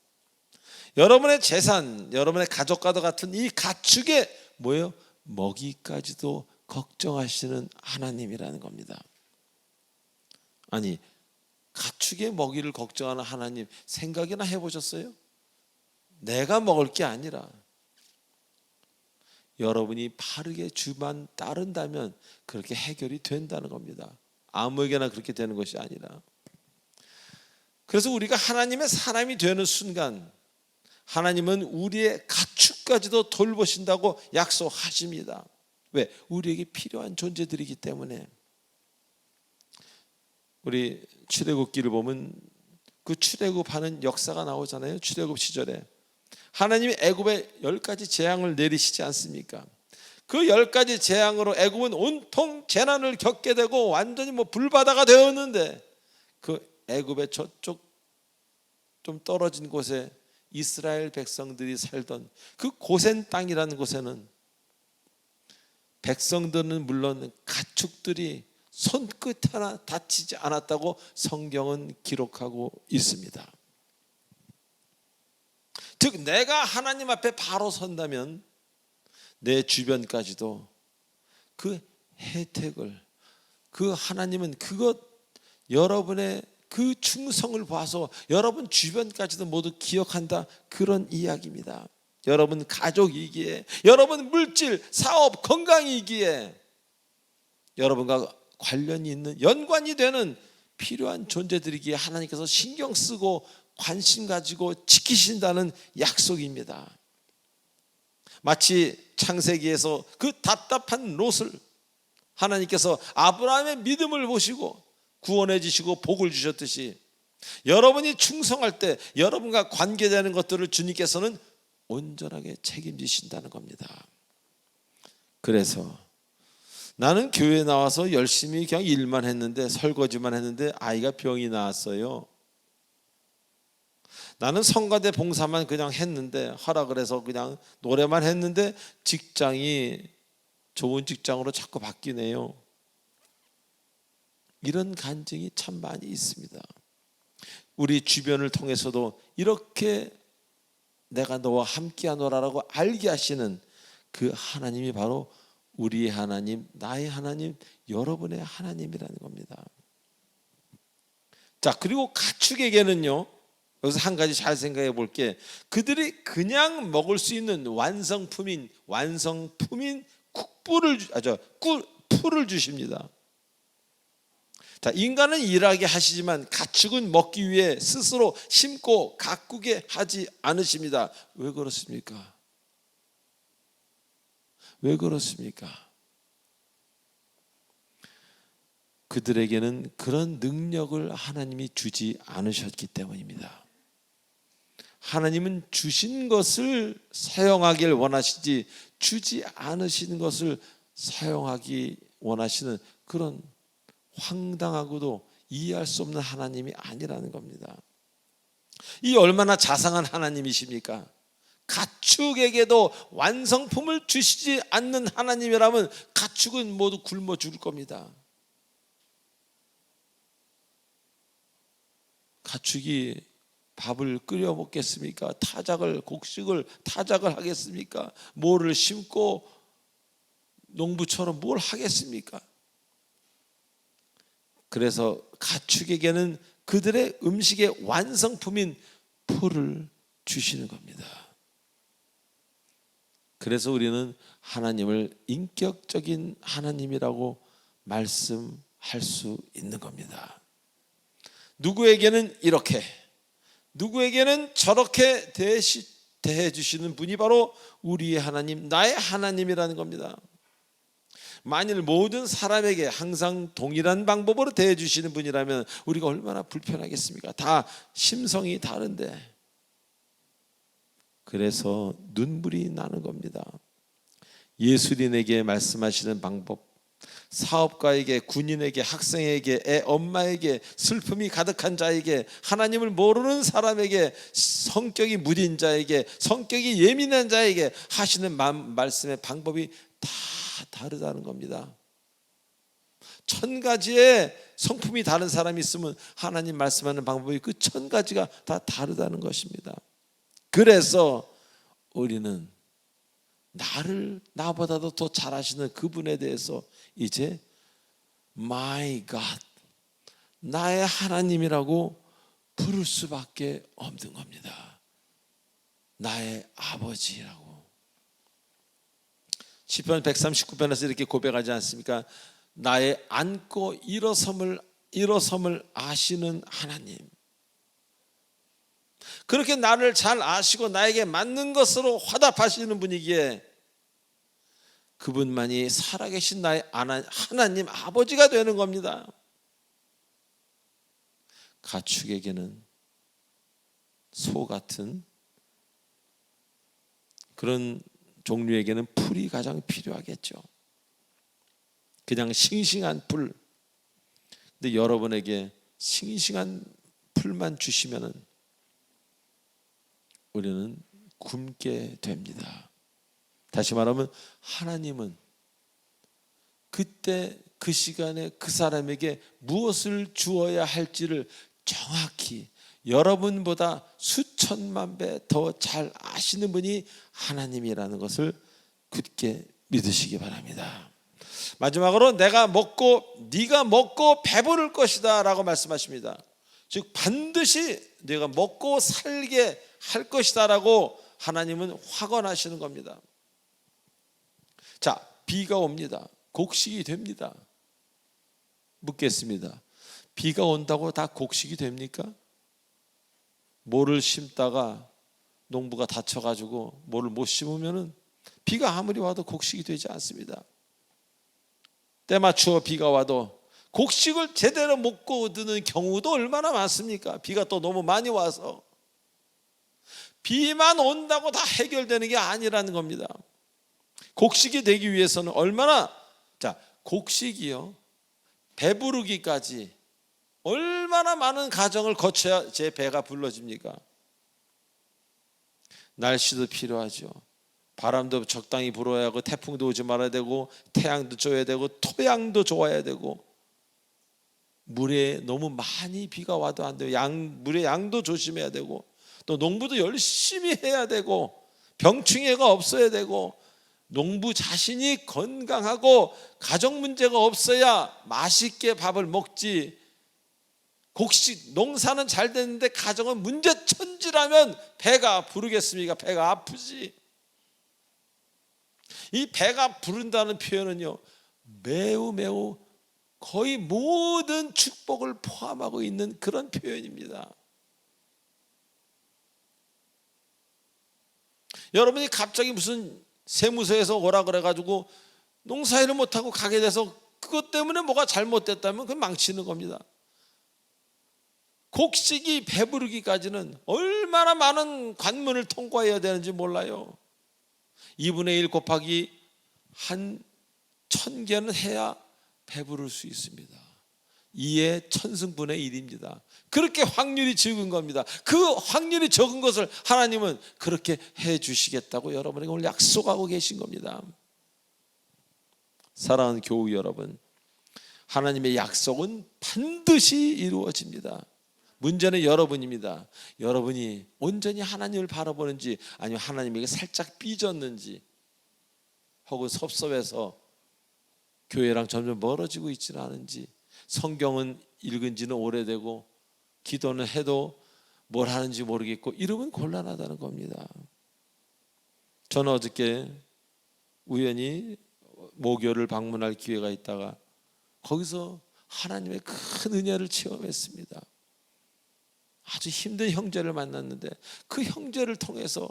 여러분의 재산, 여러분의 가족과도 같은 이 가축의 뭐예요? 먹이까지도 걱정하시는 하나님이라는 겁니다. 아니, 가축의 먹이를 걱정하는 하나님 생각이나 해보셨어요? 내가 먹을 게 아니라 여러분이 바르게 주만 따른다면 그렇게 해결이 된다는 겁니다. 아무에게나 그렇게 되는 것이 아니라. 그래서 우리가 하나님의 사람이 되는 순간 하나님은 우리의 가축까지도 돌보신다고 약속하십니다. 왜? 우리에게 필요한 존재들이기 때문에. 우리 출애굽기를 보면 그 출애굽하는 역사가 나오잖아요. 출애굽 시절에 하나님이 애굽에 10가지 재앙을 내리시지 않습니까? 그 10가지 재앙으로 애굽은 온통 재난을 겪게 되고 완전히 불바다가 되었는데 그 애굽의 저쪽 좀 떨어진 곳에 이스라엘 백성들이 살던 그 고센 땅이라는 곳에는 백성들은 물론 가축들이 손끝 하나 다치지 않았다고 성경은 기록하고 있습니다. 즉 내가 하나님 앞에 바로 선다면 내 주변까지도 그 혜택을, 그 하나님은 그것 여러분의 그 충성을 봐서 여러분 주변까지도 모두 기억한다, 그런 이야기입니다. 여러분 가족이기에, 여러분 물질, 사업, 건강이기에 여러분과 관련이 있는, 연관이 되는 필요한 존재들이기에 하나님께서 신경 쓰고 관심 가지고 지키신다는 약속입니다. 마치 창세기에서 그 답답한 롯을 하나님께서 아브라함의 믿음을 보시고 구원해 주시고 복을 주셨듯이 여러분이 충성할 때 여러분과 관계되는 것들을 주님께서는 온전하게 책임지신다는 겁니다. 그래서 나는 교회에 나와서 열심히 그냥 일만 했는데, 설거지만 했는데 아이가 병이 나왔어요. 나는 성가대 봉사만 그냥 했는데, 하라 그래서 그냥 노래만 했는데 직장이 좋은 직장으로 자꾸 바뀌네요. 이런 간증이 참 많이 있습니다. 우리 주변을 통해서도 이렇게 내가 너와 함께하노라라고 알게 하시는 그 하나님이 바로 우리의 하나님, 나의 하나님, 여러분의 하나님이라는 겁니다. 자, 그리고 가축에게는요, 여기서 한 가지 잘 생각해 볼게. 그들이 그냥 먹을 수 있는 완성품인 풀을 주십니다. 자, 인간은 일하게 하시지만 가축은 먹기 위해 스스로 심고 가꾸게 하지 않으십니다. 왜 그렇습니까? 왜 그렇습니까? 그들에게는 그런 능력을 하나님이 주지 않으셨기 때문입니다. 하나님은 주신 것을 사용하길 원하시지 주지 않으신 것을 사용하기 원하시는 그런 황당하고도 이해할 수 없는 하나님이 아니라는 겁니다. 이 얼마나 자상한 하나님이십니까? 가축에게도 완성품을 주시지 않는 하나님이라면 가축은 모두 굶어 죽을 겁니다. 가축이 밥을 끓여 먹겠습니까? 곡식을 타작을 하겠습니까? 뭐를 심고 농부처럼 뭘 하겠습니까? 그래서 가축에게는 그들의 음식의 완성품인 풀을 주시는 겁니다. 그래서 우리는 하나님을 인격적인 하나님이라고 말씀할 수 있는 겁니다. 누구에게는 이렇게, 누구에게는 저렇게 대해 주시는 분이 바로 우리의 하나님, 나의 하나님이라는 겁니다. 만일 모든 사람에게 항상 동일한 방법으로 대해 주시는 분이라면 우리가 얼마나 불편하겠습니까? 다 심성이 다른데. 그래서 눈물이 나는 겁니다. 예수님에게 말씀하시는 방법, 사업가에게, 군인에게, 학생에게, 애 엄마에게, 슬픔이 가득한 자에게, 하나님을 모르는 사람에게, 성격이 무딘 자에게, 성격이 예민한 자에게 하시는 말씀의 방법이 다 다르다는 겁니다. 1000가지의 성품이 다른 사람이 있으면 하나님 말씀하는 방법이 그 1000가지가 다 다르다는 것입니다. 그래서 우리는 나보다도 더 잘 아시는 그분에 대해서 이제 My God, 나의 하나님이라고 부를 수밖에 없는 겁니다. 나의 아버지라고. 시편 139편에서 이렇게 고백하지 않습니까? 나의 앉고 일어섬을 아시는 하나님. 그렇게 나를 잘 아시고 나에게 맞는 것으로 화답하시는 분이기에 그분만이 살아계신 나의 하나님 아버지가 되는 겁니다. 가축에게는 소 같은 그런 종류에게는 풀이 가장 필요하겠죠. 그냥 싱싱한 풀. 근데 여러분에게 싱싱한 풀만 주시면은 우리는 굶게 됩니다. 다시 말하면 하나님은 그때 그 시간에 그 사람에게 무엇을 주어야 할지를 정확히 여러분보다 수천만 배 더 잘 아시는 분이 하나님이라는 것을 굳게 믿으시기 바랍니다. 마지막으로 네가 먹고 배부를 것이다 라고 말씀하십니다. 즉 반드시 네가 먹고 살게 할 것이다 라고 하나님은 확언하시는 겁니다. 자, 비가 옵니다. 곡식이 됩니다. 묻겠습니다. 비가 온다고 다 곡식이 됩니까? 모를 심다가 농부가 다쳐가지고 모를 못 심으면은 비가 아무리 와도 곡식이 되지 않습니다. 때 맞추어 비가 와도 곡식을 제대로 먹고 얻는 경우도 얼마나 많습니까? 비가 또 너무 많이 와서. 비만 온다고 다 해결되는 게 아니라는 겁니다. 곡식이 되기 위해서는 곡식이요, 배부르기까지 얼마나 많은 과정을 거쳐야 제 배가 불러집니까? 날씨도 필요하죠. 바람도 적당히 불어야 하고, 태풍도 오지 말아야 되고, 태양도 쪄야 되고, 토양도 좋아야 되고, 물에 너무 많이 비가 와도 안 돼요. 물의 양도 조심해야 되고, 또 농부도 열심히 해야 되고, 병충해가 없어야 되고, 농부 자신이 건강하고 가정 문제가 없어야 맛있게 밥을 먹지. 곡식 농사는 잘 됐는데 가정은 문제천지라면 배가 부르겠습니까? 배가 아프지. 이 배가 부른다는 표현은요, 매우 거의 모든 축복을 포함하고 있는 그런 표현입니다. 여러분이 갑자기 무슨 세무서에서 오라 그래가지고 농사일을 못하고 가게 돼서 그것 때문에 뭐가 잘못됐다면 그건 망치는 겁니다. 곡식이 배부르기까지는 얼마나 많은 관문을 통과해야 되는지 몰라요. 2분의 1 곱하기 한 1000개는 해야 배부를 수 있습니다. 2의 1000승분의 1입니다. 그렇게 확률이 적은 겁니다. 그 확률이 적은 것을 하나님은 그렇게 해 주시겠다고 여러분에게 오늘 약속하고 계신 겁니다. 사랑하는 교우 여러분, 하나님의 약속은 반드시 이루어집니다. 문제는 여러분입니다. 여러분이 온전히 하나님을 바라보는지, 아니면 하나님에게 살짝 삐졌는지, 혹은 섭섭해서 교회랑 점점 멀어지고 있지는 않은지, 성경은 읽은 지는 오래되고 기도는 해도 뭘 하는지 모르겠고, 이러면 곤란하다는 겁니다. 저는 어저께 우연히 모교를 방문할 기회가 있다가 거기서 하나님의 큰 은혜를 체험했습니다. 아주 힘든 형제를 만났는데 그 형제를 통해서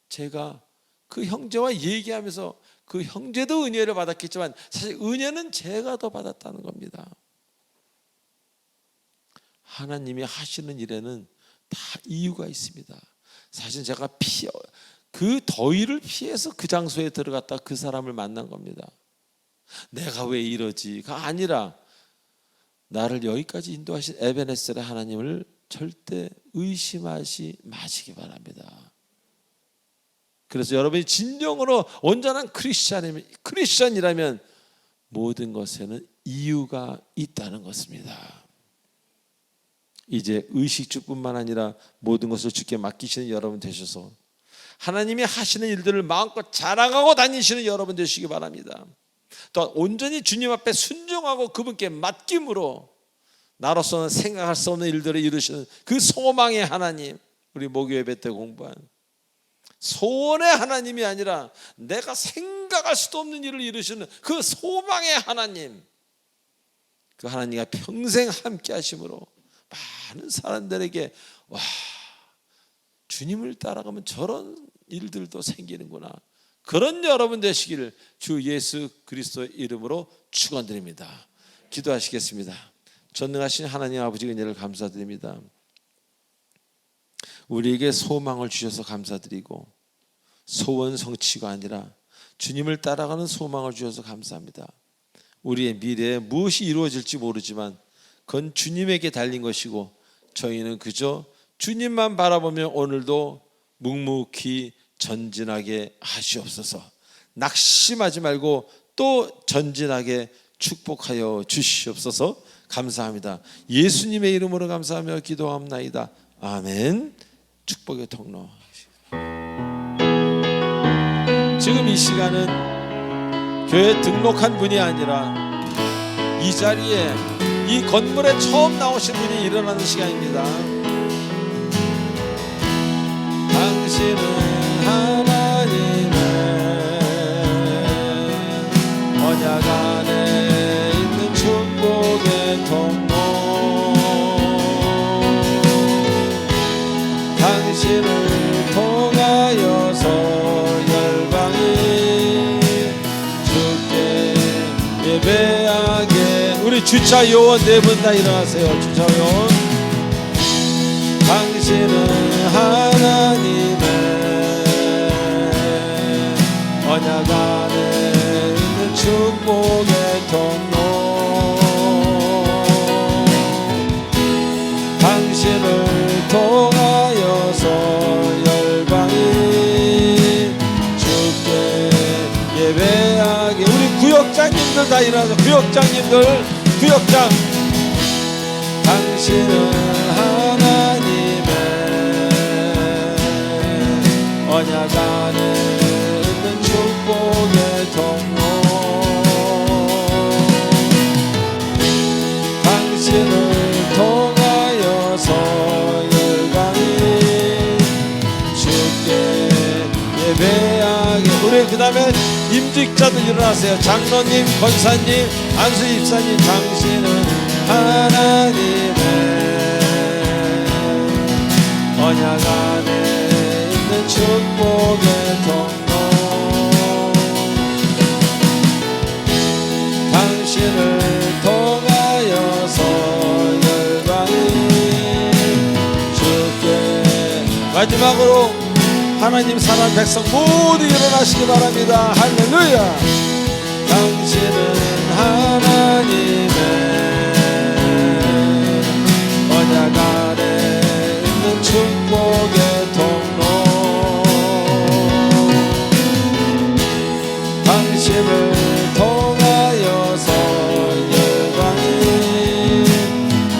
제가 그 형제와 얘기하면서 그 형제도 은혜를 받았겠지만 사실 은혜는 제가 더 받았다는 겁니다. 하나님이 하시는 일에는 다 이유가 있습니다. 사실 제가 그 더위를 피해서 그 장소에 들어갔다 그 사람을 만난 겁니다. 내가 왜 이러지가 아니라 나를 여기까지 인도하신 에베네셀의 하나님을 절대 의심하지 마시기 바랍니다. 그래서 여러분이 진정으로 온전한 크리스찬이라면 모든 것에는 이유가 있다는 것입니다. 이제 의식주뿐만 아니라 모든 것을 주께 맡기시는 여러분 되셔서 하나님이 하시는 일들을 마음껏 자랑하고 다니시는 여러분 되시기 바랍니다. 또 온전히 주님 앞에 순종하고 그분께 맡김으로 나로서는 생각할 수 없는 일들을 이루시는 그 소망의 하나님, 우리 목요 예배 때 공부한 소원의 하나님이 아니라 내가 생각할 수도 없는 일을 이루시는 그 소망의 하나님, 그 하나님과 평생 함께 하심으로 많은 사람들에게 와, 주님을 따라가면 저런 일들도 생기는구나, 그런 여러분 되시기를 주 예수 그리스도의 이름으로 축원드립니다. 기도하시겠습니다. 전능하신 하나님 아버지 은혜를 감사드립니다. 우리에게 소망을 주셔서 감사드리고 소원 성취가 아니라 주님을 따라가는 소망을 주셔서 감사합니다. 우리의 미래에 무엇이 이루어질지 모르지만 그건 주님에게 달린 것이고 저희는 그저 주님만 바라보며 오늘도 묵묵히 전진하게 하시옵소서. 낙심하지 말고 또 전진하게 축복하여 주시옵소서. 감사합니다. 예수님의 이름으로 감사하며 기도합나이다. 아멘. 축복의 통로. 지금 이 시간은 교회 등록한 분이 아니라 이 자리에 이 건물에 처음 나오신 분이 일어나는 시간입니다. 당신은 하나님의 언약 안에 있는 축복의 통로, 당신을 통하여서 열방이 주께 예배하게. 우리 주차 요원 네 분 다 일어나세요. 주차 요원. 당신은 하나님의 언약 안에 있는 축복의 통로, 당신을 통하여서 열방이 주께 예배하게. 우리 구역장님들 다 일어나서, 구역장님들, 구역장. 당신은 하나님의 언약 안에 있는 축복의 통로, 당신을 통하여서 열방이 주께 예배하게. 우리 그 다음에 임직자들 일어나세요. 장로님, 권사님, 안수 집사님. 당신은 하나님의 언약 안에 있는 축복의 통로, 당신을 통하여서 열방이 주께. 마지막으로 하나님 사랑하는 백성 모두 일어나시기 바랍니다. 할렐루야. 당신은 하나님의 언약 안에 있는 축복의 통로, 당신을 통하여서 열방이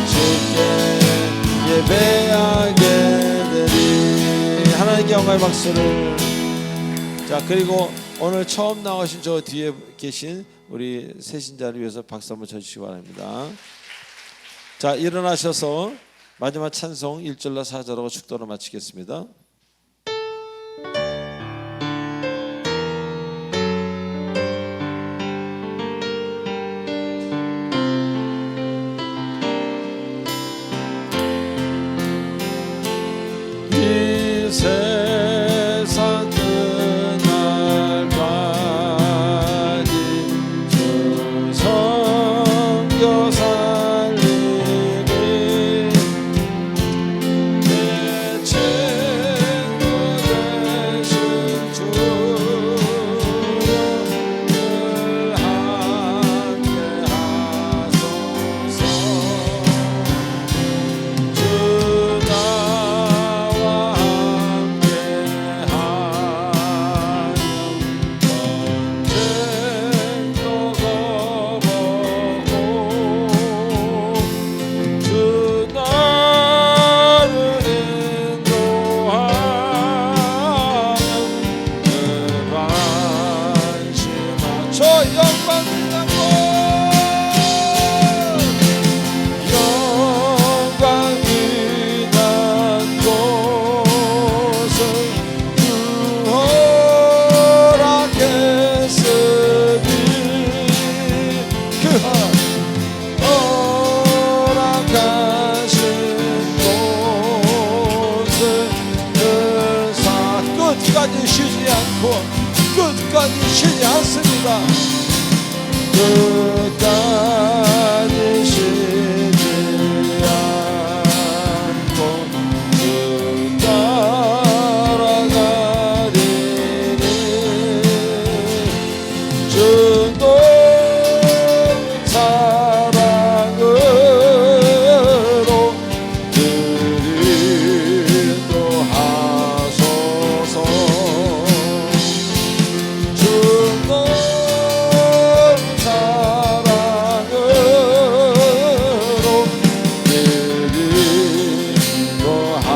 주께 예배하게 되리. 하나님께 영광의 박수를. 자, 그리고 오늘 처음 나오신 저 뒤에 계신 우리 새신자를 위해서 박수 한번 쳐주시기 바랍니다. 자, 일어나셔서 마지막 찬송 1절로 4절하고 축도로 마치겠습니다. 이 세상 끝날까지 주 섬겨 살리니 내 죄 쉬지 않습니다. 끝까지 쉬지 않고 주 따라가리니 주도 사랑으로 인도하소서. 주도 사랑으로 인도하소서.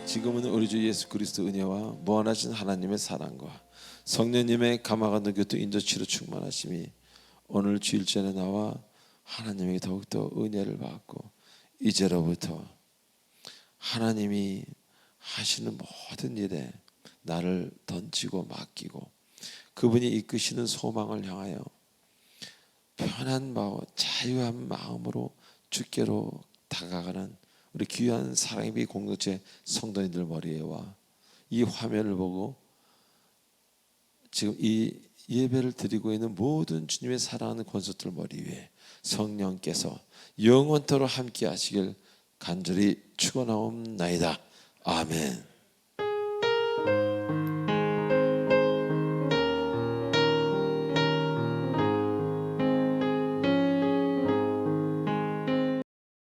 지금은 우리 주 예수 그리스도 은혜와 무한하신 하나님의 사랑과 성령님의 감화가 교통 인도치로 충만하심이 오늘 주일전에 나와 하나님에게 더욱더 은혜를 받고 이제로부터 하나님이 하시는 모든 일에 나를 던지고 맡기고 그분이 이끄시는 소망을 향하여 편한 마음, 자유한 마음으로 주께로 다가가는 우리 귀한 사랑의 공동체 성도님들 머리에와 이 화면을 보고 지금 이 예배를 드리고 있는 모든 주님의 사랑하는 권속들 머리 위에 성령께서 영원토록 함께 하시길 간절히 축원하옵나이다. 아멘.